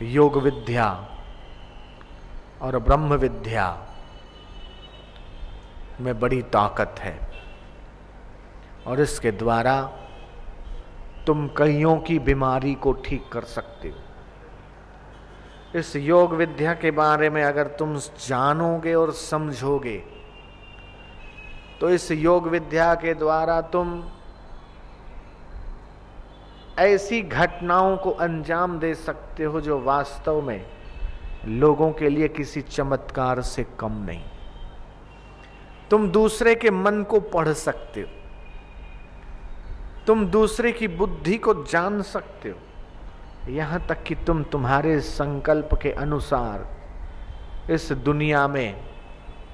योग विद्या और ब्रह्म विद्या में बड़ी ताकत है और इसके द्वारा तुम कईयों की बीमारी को ठीक कर सकते हो। इस योग विद्या के बारे में अगर तुम जानोगे और समझोगे तो इस योग विद्या के द्वारा तुम ऐसी घटनाओं को अंजाम दे सकते हो जो वास्तव में लोगों के लिए किसी चमत्कार से कम नहीं। तुम दूसरे के मन को पढ़ सकते हो, तुम दूसरे की बुद्धि को जान सकते हो, यहां तक कि तुम तुम्हारे संकल्प के अनुसार इस दुनिया में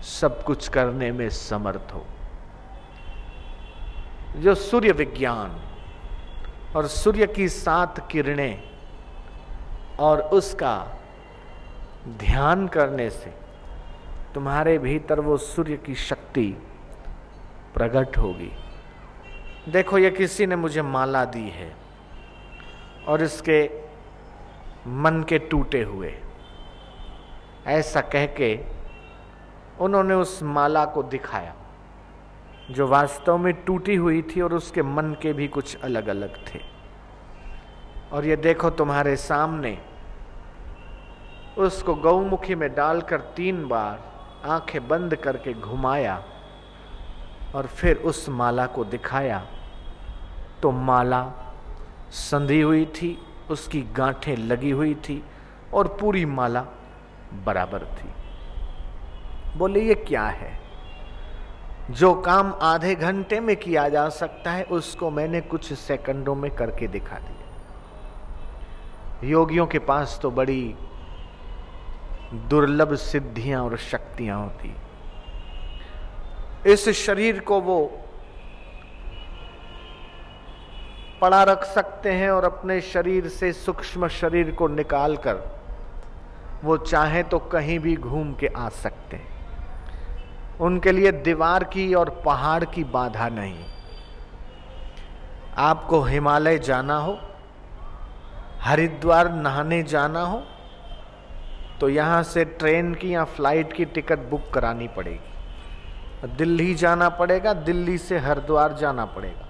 सब कुछ करने में समर्थ हो। जो सूर्य विज्ञान और सूर्य की 7 किरणें और उसका ध्यान करने से तुम्हारे भीतर वो सूर्य की शक्ति प्रकट होगी। देखो, ये किसी ने मुझे माला दी है और इसके मन के टूटे हुए, ऐसा कह के उन्होंने उस माला को दिखाया जो वास्तव में टूटी हुई थी और उसके मन के भी कुछ अलग अलग थे। और ये देखो तुम्हारे सामने, उसको गौमुखी में डालकर 3 बार आंखें बंद करके घुमाया और फिर उस माला को दिखाया तो माला संधी हुई थी, उसकी गांठें लगी हुई थी और पूरी माला बराबर थी। बोले ये क्या है? जो काम आधे घंटे में किया जा सकता है उसको मैंने कुछ सेकंडों में करके दिखा दिया। योगियों के पास तो बड़ी दुर्लभ सिद्धियां और शक्तियां होती। इस शरीर को वो पड़ा रख सकते हैं और अपने शरीर से सूक्ष्म शरीर को निकालकर वो चाहे तो कहीं भी घूम के आ सकते हैं। उनके लिए दीवार की और पहाड़ की बाधा नहीं। आपको हिमालय जाना हो, हरिद्वार नहाने जाना हो तो यहां से ट्रेन की या फ्लाइट की टिकट बुक करानी पड़ेगी। दिल्ली जाना पड़ेगा, दिल्ली से हरिद्वार जाना पड़ेगा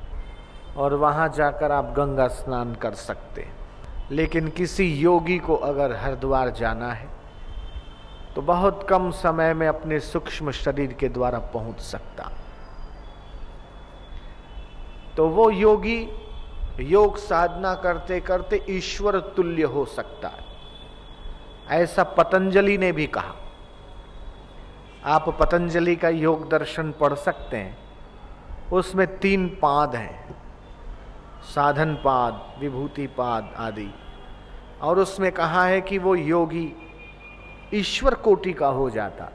और वहां जाकर आप गंगा स्नान कर सकते हैं। लेकिन किसी योगी को अगर हरिद्वार जाना है तो बहुत कम समय में अपने सूक्ष्म शरीर के द्वारा पहुंच सकता। तो वो योगी योग साधना करते करते ईश्वर तुल्य हो सकता है, ऐसा पतंजलि ने भी कहा। आप पतंजलि का योग दर्शन पढ़ सकते हैं, उसमें 3 पाद हैं, साधन पाद, विभूति पाद आदि, और उसमें कहा है कि वो योगी ईश्वर कोटि का हो जाता।